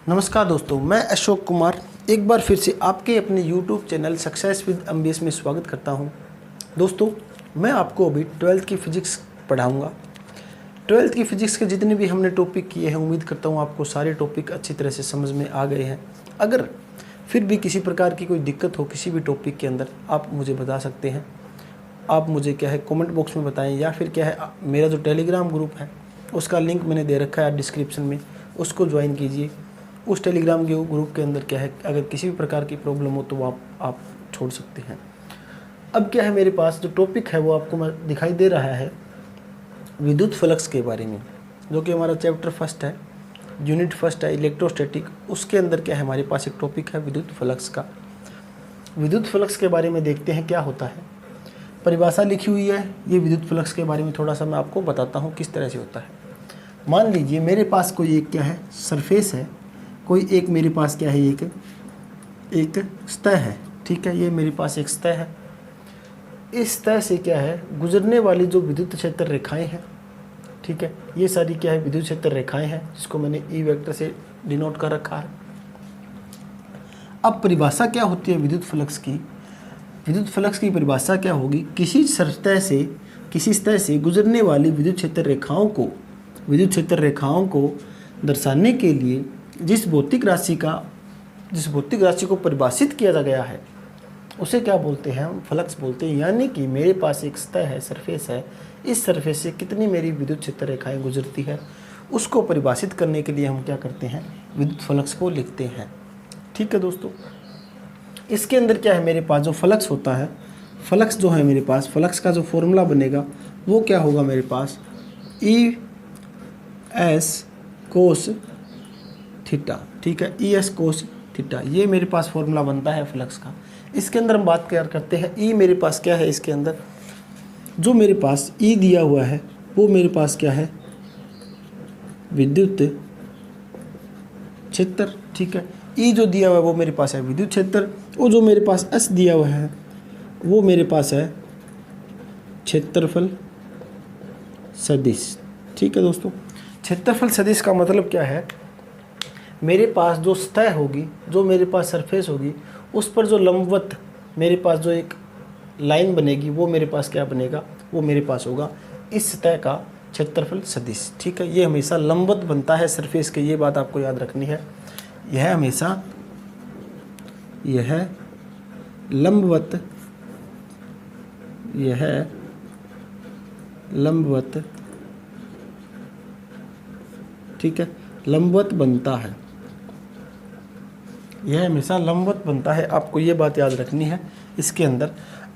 नमस्कार दोस्तों, मैं अशोक कुमार एक बार फिर से आपके अपने YouTube channel success with MBS में स्वागत करता हूं। दोस्तों, मैं आपको अभी 12th की फ़िज़िक्स पढ़ाऊंगा। 12th की फ़िज़िक्स के जितने भी हमने टॉपिक किए हैं, उम्मीद करता हूं आपको सारे टॉपिक अच्छी तरह से समझ में आ गए हैं। अगर फिर भी किसी प्रकार की कोई दिक्कत हो किसी भी टॉपिक के अंदर, आप मुझे बता सकते हैं। आप मुझे क्या है कमेंट बॉक्स में बताएं, या फिर क्या है मेरा जो टेलीग्राम ग्रुप है उसका लिंक मैंने दे रखा है डिस्क्रिप्शन में, उसको ज्वाइन कीजिए। उस टेलीग्राम के ग्रुप के अंदर क्या है, अगर किसी भी प्रकार की प्रॉब्लम हो तो आप छोड़ सकते हैं। अब क्या है, मेरे पास जो टॉपिक है वो आपको मैं दिखाई दे रहा है विद्युत फ्लक्स के बारे में, जो कि हमारा चैप्टर फर्स्ट है, यूनिट फर्स्ट है इलेक्ट्रोस्टैटिक। उसके अंदर क्या है, हमारे पास एक टॉपिक है विद्युत फ्लक्स का। विद्युत फ्लक्स के बारे में देखते हैं क्या होता है। परिभाषा लिखी हुई है, ये विद्युत फ्लक्स के बारे में थोड़ा सा मैं आपको बताता हूँ किस तरह से होता है। मान लीजिए मेरे पास कोई एक क्या है सरफेस है, कोई एक मेरे पास क्या है एक सतह है, ठीक है। ये मेरे पास एक सतह है। इस सतह से क्या है गुजरने वाली जो विद्युत क्षेत्र रेखाएं हैं, ठीक है, ये सारी क्या है विद्युत क्षेत्र रेखाएं हैं, जिसको मैंने ई वेक्टर से डिनोट कर रखा है। अब परिभाषा क्या होती है विद्युत फ्लक्स की? विद्युत फ्लक्स की परिभाषा क्या होगी? किसी सतह से गुजरने वाली विद्युत क्षेत्र रेखाओं को दर्शाने के लिए जिस भौतिक राशि को परिभाषित किया गया है उसे क्या बोलते हैं? हम फ्लक्स बोलते हैं। यानी कि मेरे पास एक सतह है, सरफेस है, इस सरफेस से कितनी मेरी विद्युत क्षेत्र रेखाएं गुजरती है, उसको परिभाषित करने के लिए हम क्या करते हैं, विद्युत फ्लक्स को लिखते हैं। ठीक है दोस्तों, इसके अंदर क्या है, मेरे पास जो फ्लक्स होता है, फ्लक्स जो है मेरे पास, फ्लक्स का जो फॉर्मूला बनेगा वो क्या होगा मेरे पास, ई एस कोस थीटा, ठीक है, ई एस कोस थीटा, ये मेरे पास फॉर्मूला बनता है फ्लक्स का। इसके अंदर हम बात क्या करते हैं, ई मेरे पास क्या है, इसके अंदर जो मेरे पास ई दिया हुआ है वो मेरे पास क्या है, विद्युत क्षेत्र, ठीक है। ई जो दिया हुआ है वो मेरे पास है विद्युत क्षेत्र, और जो मेरे पास एस दिया हुआ है वो मेरे पास है क्षेत्रफल सदिश। ठीक है दोस्तों, क्षेत्रफल सदिश का मतलब क्या है, मेरे पास जो सतह होगी, जो मेरे पास सरफेस होगी, उस पर जो लंबवत मेरे पास जो एक लाइन बनेगी वो मेरे पास क्या बनेगा, वो मेरे पास होगा इस सतह का क्षेत्रफल सदिश। ठीक है, ये हमेशा लंबवत बनता है सरफेस के, ये बात आपको याद रखनी है। यह हमेशा लंबवत ठीक है, लंबवत बनता है, यह हमेशा लंबवत बनता है, आपको ये बात याद रखनी है इसके अंदर।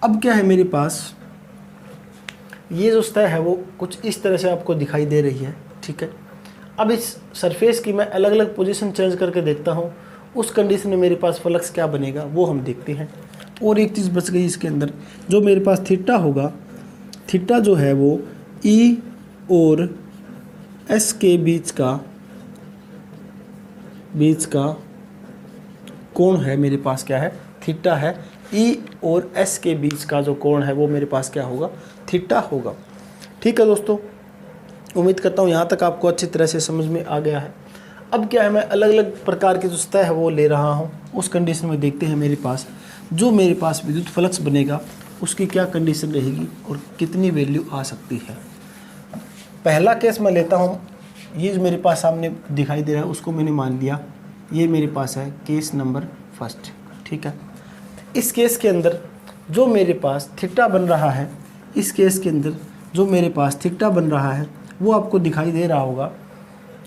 अब क्या है, मेरे पास ये जो सतह है वो कुछ इस तरह से आपको दिखाई दे रही है, ठीक है। अब इस सरफेस की मैं अलग अलग पोजीशन चेंज करके देखता हूँ, उस कंडीशन में मेरे पास फ्लक्स क्या बनेगा वो हम देखते हैं। और एक चीज़ बच गई इसके अंदर, जो मेरे पास थीटा होगा, थीटा जो है वो ई और एस के बीच का कोण है, मेरे पास क्या है, थीटा है। ई और एस के बीच का जो कोण है वो मेरे पास क्या होगा, थीटा होगा। ठीक है दोस्तों, उम्मीद करता हूँ यहाँ तक आपको अच्छी तरह से समझ में आ गया है। अब क्या है, मैं अलग अलग प्रकार की जो सतह है वो ले रहा हूँ, उस कंडीशन में देखते हैं मेरे पास विद्युत फ्लक्स बनेगा उसकी क्या कंडीशन रहेगी और कितनी वैल्यू आ सकती है। पहला केस मैं लेता हूँ, ये जो मेरे पास सामने दिखाई दे रहा है उसको मैंने मान लिया, ये मेरे पास है केस नंबर फर्स्ट। ठीक है, इस केस के अंदर जो मेरे पास थीटा बन रहा है, इस केस के अंदर जो मेरे पास थीटा बन रहा है वो आपको दिखाई दे रहा होगा।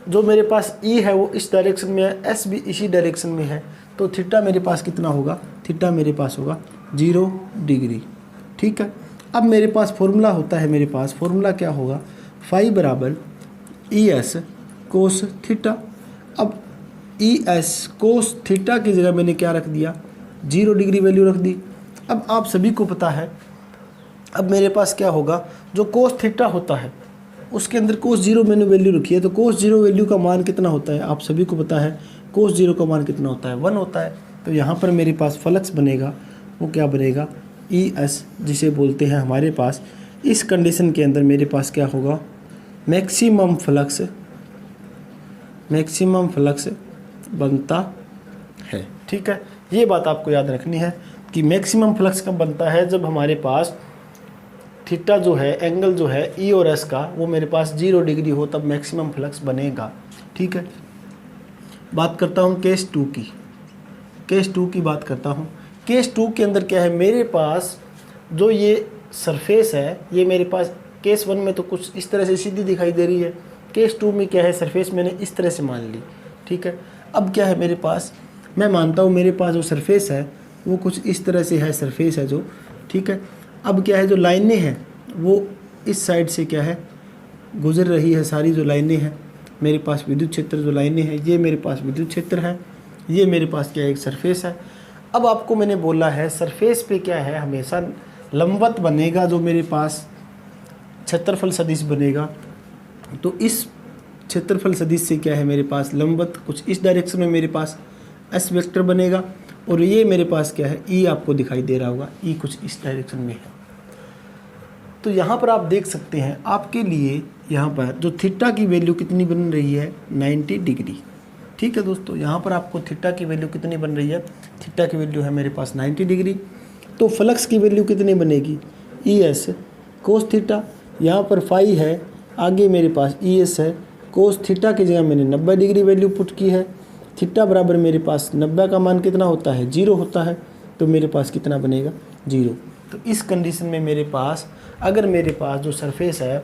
जो मेरे पास ई है वो इस डायरेक्शन में है, एस भी इसी डायरेक्शन में है, तो थीटा मेरे पास कितना होगा, थीटा मेरे पास होगा 0 डिग्री। ठीक है, अब मेरे पास फॉर्मूला होता है, मेरे पास फॉर्मूला क्या होगा, फाई बराबर ई एस कोस थीटा। अब ई एस कोस थीटा की जगह मैंने क्या रख दिया, 0 डिग्री वैल्यू रख दी। अब आप सभी को पता है, अब मेरे पास क्या होगा, जो कोस थीटा होता है उसके अंदर कोस 0 मैंने वैल्यू रखी है, तो कोस 0 वैल्यू का मान कितना होता है, आप सभी को पता है, कोस 0 का मान कितना होता है, 1 होता है। तो यहाँ पर मेरे पास फ्लक्स बनेगा, वो क्या बनेगा, ई एस, जिसे बोलते हैं हमारे पास इस कंडीशन के अंदर मेरे पास क्या होगा, मैक्सिमम फ्लक्स बनता है। ठीक है, ये बात आपको याद रखनी है कि मैक्सिमम फ्लक्स कब बनता है, जब हमारे पास थीटा जो है, एंगल जो है ई और एस का, वो मेरे पास 0 डिग्री हो, तब मैक्सिमम फ्लक्स बनेगा। ठीक है, बात करता हूँ केस 2 की। केस 2 की बात करता हूँ। केस 2 के अंदर क्या है, मेरे पास जो ये सरफेस है, ये मेरे पास केस 1 में तो कुछ इस तरह से सीधी दिखाई दे रही है, केस 2 में क्या है, सरफेस मैंने इस तरह से मान ली। ठीक है, अब क्या है मेरे पास, मैं मानता हूँ मेरे पास जो सरफेस है वो कुछ इस तरह से है, सरफेस है जो। ठीक है, अब क्या है, जो लाइनें हैं वो इस साइड से क्या है, गुजर रही है। सारी जो लाइनें हैं मेरे पास, विद्युत क्षेत्र जो लाइनें हैं, ये मेरे पास विद्युत क्षेत्र है, ये मेरे पास क्या है, एक सरफेस है। अब आपको मैंने बोला है सरफेस पे क्या है, हमेशा लंबवत बनेगा, जो मेरे पास क्षेत्रफल सदिश बनेगा। तो इस क्षेत्रफल सदिश से क्या है, मेरे पास लंबवत कुछ इस डायरेक्शन में मेरे पास एस वेक्टर बनेगा, और ये मेरे पास क्या है, ई आपको दिखाई दे रहा होगा, ई कुछ इस डायरेक्शन में है। तो यहाँ पर आप देख सकते हैं, आपके लिए यहाँ पर जो थीटा की वैल्यू कितनी बन रही है, 90 डिग्री। ठीक है दोस्तों, यहाँ पर आपको थीटा की वैल्यू कितनी बन रही है, थीटा की वैल्यू है मेरे पास 90 डिग्री। तो फ्लक्स की वैल्यू कितनी बनेगी, ई एस कोस थीटा, यहाँ पर फाई है, आगे मेरे पास ई एस है, कोस थीटा की जगह मैंने 90 डिग्री वैल्यू पुट की है। थीटा बराबर मेरे पास 90 का मान कितना होता है, 0 होता है, तो मेरे पास कितना बनेगा, 0। तो इस कंडीशन में मेरे पास, अगर मेरे पास जो सरफेस है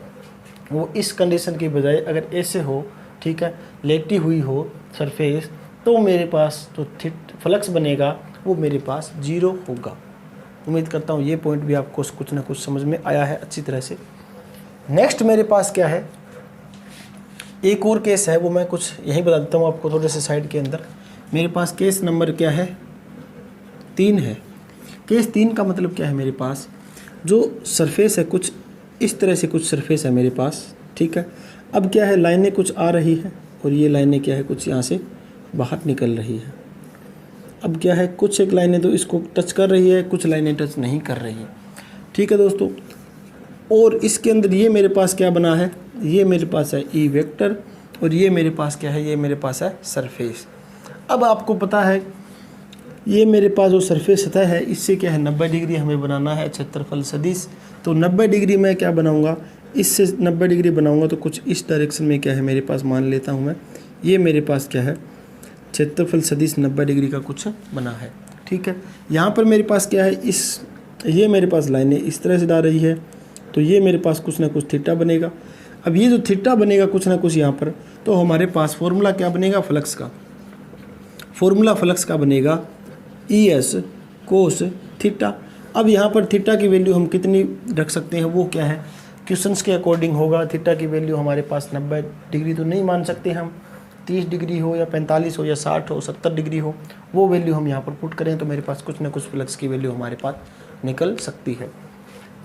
वो इस कंडीशन की बजाय अगर ऐसे हो, ठीक है, लेटी हुई हो सरफेस, तो मेरे पास जो फ्लक्स बनेगा वो मेरे पास 0 होगा। उम्मीद करता हूँ ये पॉइंट भी आपको कुछ ना कुछ समझ में आया है अच्छी तरह से। नेक्स्ट मेरे पास क्या है, एक और केस है, वो मैं कुछ यहीं बता देता हूँ आपको थोड़े से साइड के अंदर। मेरे पास केस नंबर क्या है, 3 है। केस 3 का मतलब क्या है, मेरे पास जो सरफेस है कुछ इस तरह से कुछ सरफेस है मेरे पास। ठीक है, अब क्या है, लाइनें कुछ आ रही हैं और ये लाइनें क्या है, कुछ यहाँ से बाहर निकल रही है। अब क्या है, कुछ एक लाइनें तो इसको टच कर रही है, कुछ लाइनें टच नहीं कर रही हैं। ठीक है दोस्तों, और इसके अंदर ये मेरे पास क्या बना है, ये मेरे पास है ई वेक्टर, और ये मेरे पास क्या है, ये मेरे पास है सरफेस। अब आपको पता है ये मेरे पास जो सरफेस सतह है, इससे क्या है 90 डिग्री हमें बनाना है क्षेत्रफल सदिश। तो 90 डिग्री मैं क्या बनाऊंगा, इससे 90 डिग्री बनाऊंगा तो कुछ इस डायरेक्शन में क्या है मेरे पास, मान लेता हूं मैं, ये मेरे पास क्या है, क्षेत्रफल सदिश 90 डिग्री का कुछ बना है। ठीक है, यहाँ पर मेरे पास क्या है, ये मेरे पास लाइनें इस तरह से जा रही है, तो ये मेरे पास कुछ ना कुछ थीटा बनेगा। अब ये जो थीटा बनेगा कुछ ना कुछ यहाँ पर, तो हमारे पास फॉर्मूला क्या बनेगा, फ्लक्स का। फॉर्मूला फ्लक्स का बनेगा ई एस कोस थीटा। अब यहाँ पर थीटा की वैल्यू हम कितनी रख सकते हैं, वो क्या है, क्वेश्चंस के अकॉर्डिंग होगा। थीटा की वैल्यू हमारे पास 90 डिग्री तो नहीं मान सकते हम, 30 डिग्री हो या 45 हो या 60 हो, 70 डिग्री हो, वो वैल्यू हम यहाँ पर पुट करें तो मेरे पास कुछ ना कुछ फ्लक्स की वैल्यू हमारे पास निकल सकती है।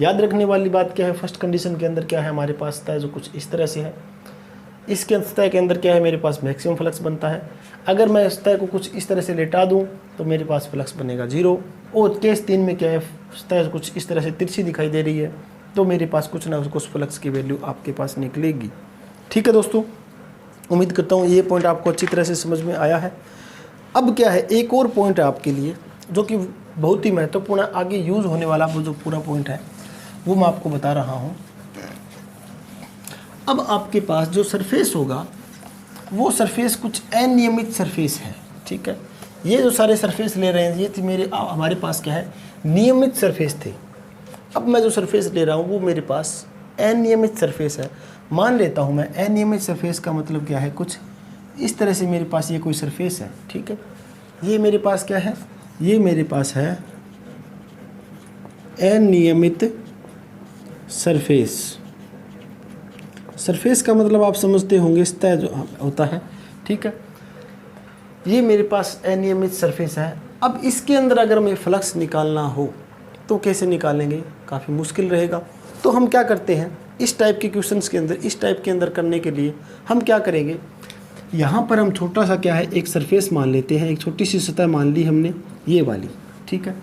याद रखने वाली बात क्या है, फर्स्ट कंडीशन के अंदर क्या है, हमारे पास सतह जो कुछ इस तरह से है, इसके सतह के अंदर क्या है, मेरे पास मैक्सिमम फ्लक्स बनता है। अगर मैं सतह को कुछ इस तरह से लेटा दूं तो मेरे पास फ्लक्स बनेगा 0। और केस 3 में क्या है, सतह कुछ इस तरह से तिरछी दिखाई दे रही है, तो मेरे पास कुछ ना कुछ फ्लक्स की वैल्यू आपके पास निकलेगी। ठीक है दोस्तों, उम्मीद करता हूँ ये पॉइंट आपको अच्छी तरह से समझ में आया है। अब क्या है, एक और पॉइंट है आपके लिए जो कि बहुत ही महत्वपूर्ण, आगे यूज़ होने वाला वो जो पूरा पॉइंट है वो मैं आपको बता रहा हूँ। अब आपके पास जो सरफेस होगा वो सरफेस कुछ अनियमित सरफेस है। ठीक है, ये जो सारे सरफेस ले रहे हैं ये थी हमारे पास क्या है, नियमित सरफेस थे। अब मैं जो सरफेस ले रहा हूँ वो मेरे पास अनियमित सरफेस है। मान लेता हूँ मैं अनियमित सरफेस का मतलब क्या है, कुछ इस तरह से मेरे पास ये कोई सरफेस है। ठीक है, ये मेरे पास क्या है, ये मेरे पास है अनियमित सरफेस। सरफेस का मतलब आप समझते होंगे सतह जो होता है। ठीक है, ये मेरे पास अनियमित सरफेस है। अब इसके अंदर अगर हमें फ्लक्स निकालना हो तो कैसे निकालेंगे, काफ़ी मुश्किल रहेगा। तो हम क्या करते हैं, इस टाइप के क्वेश्चंस के अंदर, इस टाइप के अंदर करने के लिए हम क्या करेंगे, यहाँ पर हम छोटा सा क्या है, एक सरफेस मान लेते हैं, एक छोटी सी सतह मान ली हमने, ये वाली। ठीक है,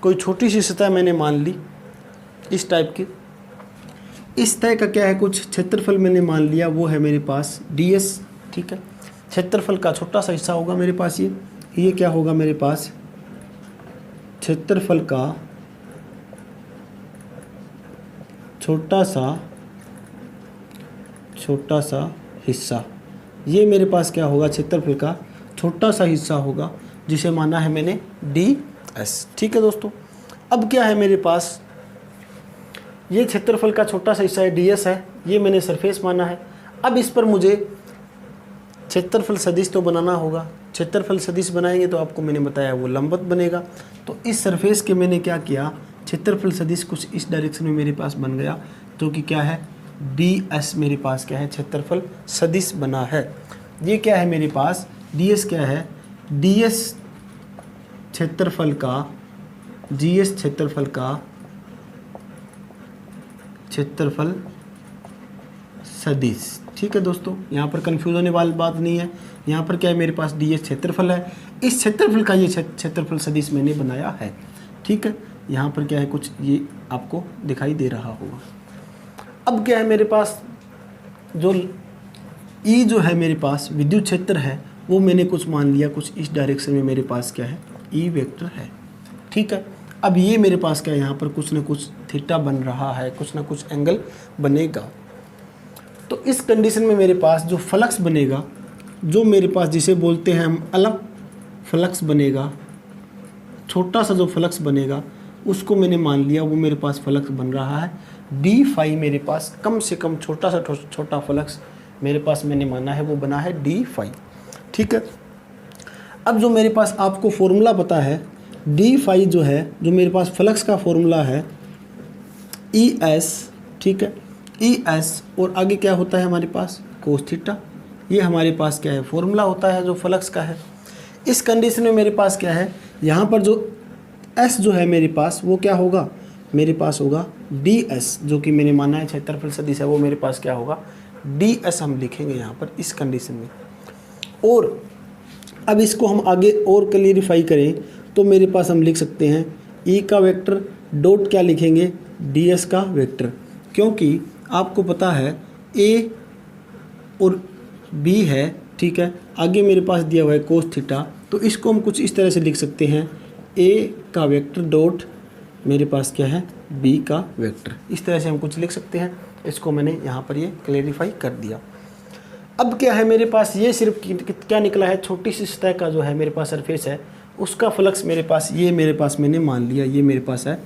कोई छोटी सी सतह मैंने मान ली इस टाइप की, इस सतह का क्या है, कुछ क्षेत्रफल मैंने मान लिया, वो है मेरे पास ds। ठीक है, क्षेत्रफल का छोटा सा हिस्सा होगा मेरे पास ये क्या होगा मेरे पास, क्षेत्रफल का छोटा सा हिस्सा, ये मेरे पास क्या होगा, क्षेत्रफल का छोटा सा हिस्सा होगा जिसे माना है मैंने ds। ठीक है दोस्तों, अब क्या है मेरे पास, ये क्षेत्रफल का छोटा सा हिस्सा है, ds है, ये मैंने सरफेस माना है। अब इस पर मुझे क्षेत्रफल सदिश तो बनाना होगा। क्षेत्रफल सदिश बनाएंगे तो आपको मैंने बताया वो लंबवत बनेगा। तो इस सरफेस के मैंने क्या किया, क्षेत्रफल सदिश कुछ इस डायरेक्शन में मेरे पास बन गया, जो कि क्या है, ds मेरे पास क्या है, क्षेत्रफल सदिश बना है। ये क्या है मेरे पास, ds क्या है, ds क्षेत्रफल का, ds क्षेत्रफल का क्षेत्रफल सदिश। ठीक है दोस्तों, यहाँ पर कंफ्यूज होने वाली बात नहीं है। यहाँ पर क्या है मेरे पास, ds क्षेत्रफल है, इस क्षेत्रफल का ये क्षेत्रफल सदिश मैंने बनाया है। ठीक है, यहाँ पर क्या है, कुछ ये आपको दिखाई दे रहा होगा। अब क्या है मेरे पास, जो E जो है मेरे पास विद्युत क्षेत्र है, वो मैंने कुछ मान लिया, कुछ इस डायरेक्शन में मेरे पास क्या है, E वेक्टर है। ठीक है, अब ये मेरे पास क्या है, यहाँ पर कुछ ना कुछ थीटा बन रहा है, कुछ ना कुछ एंगल बनेगा। तो इस कंडीशन में मेरे पास जो फ्लक्स बनेगा, जो मेरे पास जिसे बोलते हैं हम अलग फ्लक्स बनेगा, छोटा सा जो फ्लक्स बनेगा उसको मैंने मान लिया, वो मेरे पास फ्लक्स बन रहा है डी फाई। मेरे पास कम से कम छोटा सा छोटा फ्लक्स मेरे पास मैंने माना है, वो बना है डी फाई। ठीक है, अब जो मेरे पास आपको फॉर्मूला पता है, डी फाई जो है, जो मेरे पास फ्लक्स का फॉर्मूला है ई एस। ठीक है, ई एस और आगे क्या होता है हमारे पास, कोस थीटा। ये हमारे पास क्या है, फॉर्मूला होता है जो फ्लक्स का है। इस कंडीशन में मेरे पास क्या है, यहाँ पर जो एस जो है मेरे पास, वो क्या होगा, मेरे पास होगा डी एस, जो कि मैंने माना है क्षेत्रफल सदिश है, वो मेरे पास क्या होगा, डी एस हम लिखेंगे यहाँ पर इस कंडीशन में। और अब इसको हम आगे और क्लियरिफाई करें तो मेरे पास हम लिख सकते हैं ई का वेक्टर डॉट क्या लिखेंगे, डी एस का वेक्टर, क्योंकि आपको पता है ए और बी है। ठीक है, आगे मेरे पास दिया हुआ है कोस थीटा, तो इसको हम कुछ इस तरह से लिख सकते हैं, ए का वेक्टर डॉट मेरे पास क्या है, बी का वेक्टर। इस तरह से हम कुछ लिख सकते हैं। इसको मैंने यहाँ पर ये क्लेरिफाई कर दिया। अब क्या है मेरे पास, ये सिर्फ क्या निकला है, छोटी सी सतह का जो है मेरे पास सरफेस है, उसका फ्लक्स मेरे पास, ये मेरे पास मैंने मान लिया, ये मेरे पास है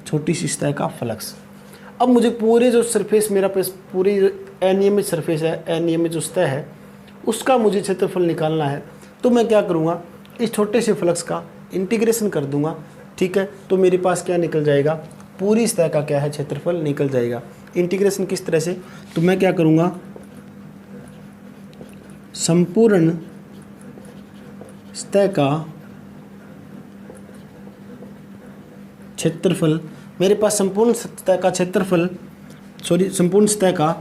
छोटी सी सतह का फ्लक्स। अब मुझे पूरे जो सरफेस मेरा पास, पूरी अनियमित सरफेस है, अनियमित जो सतह है, उसका मुझे क्षेत्रफल निकालना है। तो मैं क्या करूँगा, इस छोटे से फ्लक्स का इंटीग्रेशन कर दूंगा। ठीक है, तो मेरे पास क्या निकल जाएगा, पूरी सतह का क्या है, क्षेत्रफल निकल जाएगा। इंटीग्रेशन किस तरह से, तो मैं क्या करूँगा, संपूर्ण सतह का क्षेत्रफल, मेरे पास संपूर्ण सतह का क्षेत्रफल, संपूर्ण सतह का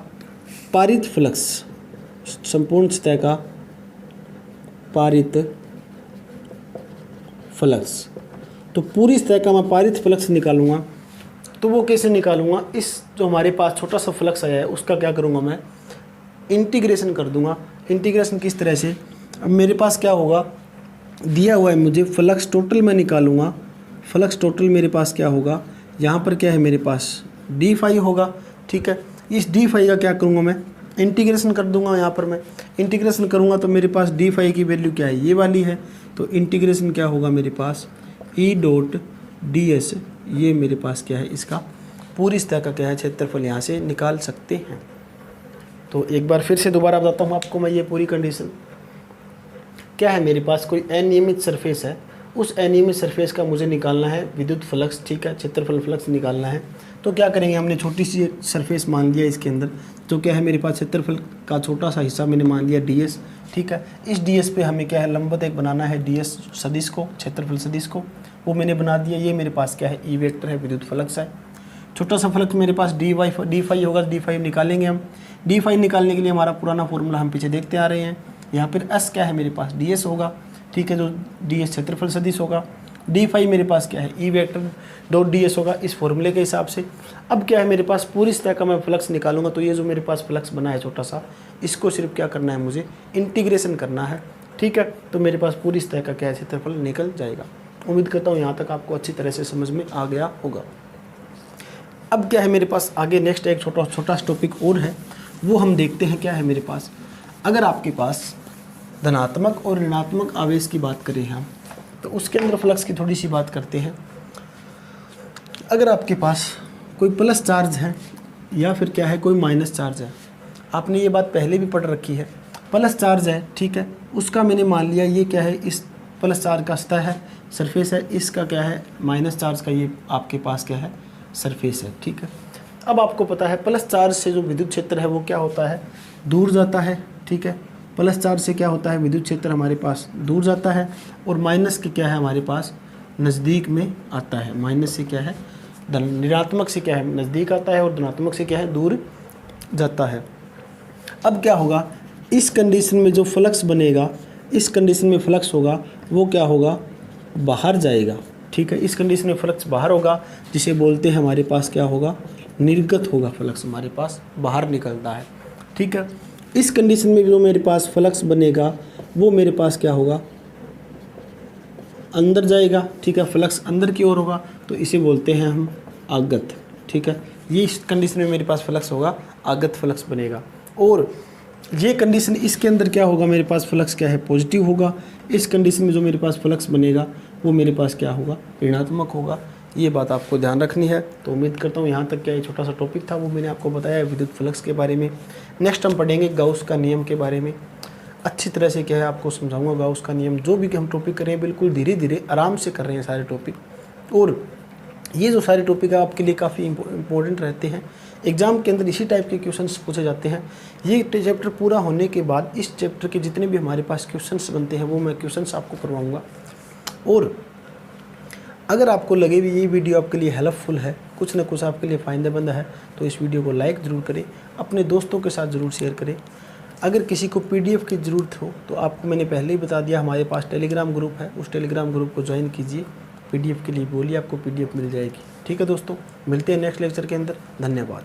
पारित फ्लक्स, संपूर्ण सतह का पारित फ्लक्स। तो पूरी सतह का मैं पारित फ्लक्स निकालूंगा। तो वो कैसे निकालूंगा, इस जो हमारे पास छोटा सा फ्लक्स आया है उसका क्या करूंगा, मैं इंटीग्रेशन कर दूंगा। इंटीग्रेशन किस तरह से, अब मेरे पास क्या होगा, दिया हुआ है मुझे फ्लक्स टोटल मैं निकालूंगा। फ्लक्स टोटल मेरे पास क्या होगा, यहाँ पर क्या है मेरे पास डी फाई होगा। ठीक है, इस डी फाई का क्या करूँगा, मैं इंटीग्रेशन कर दूंगा। यहाँ पर मैं इंटीग्रेशन करूँगा तो मेरे पास डी फाई की वैल्यू क्या है, ये वाली है। तो इंटीग्रेशन क्या होगा मेरे पास, ई डॉट डी एस, ये मेरे पास क्या है, इसका पूरी सतह का क्या है, क्षेत्रफल यहाँ से निकाल सकते हैं। तो एक बार फिर से दोबारा बताता हूँ आपको मैं, ये पूरी कंडीशन क्या है, मेरे पास कोई अनियमित सरफेस है, उस अनियमित सरफेस का मुझे निकालना है विद्युत फ्लक्स। ठीक है, क्षेत्रफल फ्लक्स निकालना है। तो क्या करेंगे, हमने छोटी सी एक सरफेस मान लिया इसके अंदर, तो क्या है मेरे पास क्षेत्रफल का छोटा सा हिस्सा मैंने मान लिया डी एस। ठीक है, इस डी एस पे हमें क्या है, लंबवत एक बनाना है डी एस सदिश को, क्षेत्रफल सदिश को, वो मैंने बना दिया। ये मेरे पास क्या है, ई वेक्टर है, विद्युत फ्लक्स है। छोटा सा फ्लक्स मेरे पास डी फाई होगा, डी फाई निकालेंगे हम। डी फाई निकालने के लिए हमारा पुराना फॉर्मूला हम पीछे देखते आ रहे हैं। यहाँ पर एस क्या है मेरे पास, डी एस होगा। ठीक है, जो डी एस क्षेत्रफल सदिश होगा, डी फाई मेरे पास क्या है, E vector dot D S होगा इस फॉर्मूले के हिसाब से। अब क्या है मेरे पास, पूरी सतह का मैं फ्लक्स निकालूंगा, तो ये जो मेरे पास फ्लक्स बना है छोटा सा, इसको सिर्फ क्या करना है, मुझे इंटीग्रेशन करना है। ठीक है, तो मेरे पास पूरी सतह का क्या है, क्षेत्रफल निकल जाएगा। उम्मीद करता हूँ यहाँ तक आपको अच्छी तरह से समझ में आ गया होगा। अब क्या है मेरे पास आगे नेक्स्ट एक छोटा टॉपिक और है, वो हम देखते हैं। क्या है मेरे पास, अगर आपके पास धनात्मक और ऋणात्मक आवेश की बात करें हम, तो उसके अंदर फ्लक्स की थोड़ी सी बात करते हैं। अगर आपके पास कोई प्लस चार्ज है या फिर क्या है कोई माइनस चार्ज है, आपने ये बात पहले भी पढ़ रखी है। प्लस चार्ज है, ठीक है, उसका मैंने मान लिया ये क्या है, इस प्लस चार्ज का सतह है, सरफेस है, इसका क्या है माइनस चार्ज का ये आपके पास क्या है, सरफेस है। ठीक है, अब आपको पता है प्लस चार्ज से जो विद्युत क्षेत्र है वो क्या होता है, दूर जाता है। ठीक है, प्लस चार्ज से क्या होता है, विद्युत क्षेत्र हमारे पास दूर जाता है, और माइनस के क्या है हमारे पास नज़दीक में आता है। माइनस से क्या है, ऋणात्मक से क्या है नज़दीक आता है, और धनात्मक से क्या है दूर जाता है। अब क्या होगा, इस कंडीशन में जो फ्लक्स बनेगा, इस कंडीशन में फ्लक्स होगा वो क्या होगा, बाहर जाएगा। ठीक है, इस कंडीशन में फ्लक्स बाहर होगा, जिसे बोलते हैं हमारे पास क्या होगा, निर्गत होगा, फ्लक्स हमारे पास बाहर निकलता है। ठीक है, इस कंडीशन में जो मेरे पास फ्लक्स बनेगा वो मेरे पास क्या होगा, अंदर जाएगा। ठीक है, फ्लक्स अंदर की ओर होगा, तो इसे बोलते हैं हम आगत। ठीक है, ये इस कंडीशन में मेरे पास फ्लक्स होगा, आगत फ्लक्स बनेगा। और ये कंडीशन इसके अंदर क्या होगा, मेरे पास फ्लक्स क्या है, पॉजिटिव होगा। इस कंडीशन में जो मेरे पास फ्लक्स बनेगा वो मेरे पास क्या होगा, ऋणात्मक होगा। ये बात आपको ध्यान रखनी है। तो उम्मीद करता हूँ यहाँ तक क्या ये छोटा सा टॉपिक था वो मैंने आपको बताया विद्युत फ्लक्स के बारे में। नेक्स्ट हम पढ़ेंगे गाउस का नियम के बारे में, अच्छी तरह से क्या है आपको समझाऊंगा गाउस का नियम। जो भी हम टॉपिक करें बिल्कुल धीरे धीरे आराम से कर रहे हैं सारे टॉपिक, और ये जो सारे टॉपिक है आपके लिए काफ़ी इंपॉर्टेंट रहते हैं। एग्जाम के अंदर इसी टाइप के क्वेश्चंस पूछे जाते हैं। ये चैप्टर पूरा होने के बाद इस चैप्टर के जितने भी हमारे पास क्वेश्चंस बनते हैं वो मैं क्वेश्चंस आपको करवाऊँगा। और अगर आपको लगे भी ये वीडियो आपके लिए हेल्पफुल है, कुछ ना कुछ आपके लिए फ़ायदेमंद है, तो इस वीडियो को लाइक ज़रूर करें, अपने दोस्तों के साथ ज़रूर शेयर करें। अगर किसी को पीडीएफ की ज़रूरत हो तो आपको मैंने पहले ही बता दिया, हमारे पास टेलीग्राम ग्रुप है, उस टेलीग्राम ग्रुप को ज्वाइन कीजिए। पीडीएफ के लिए बोलिए, आपको पीडीएफ मिल जाएगी। ठीक है दोस्तों, मिलते हैं नेक्स्ट लेक्चर के अंदर। धन्यवाद।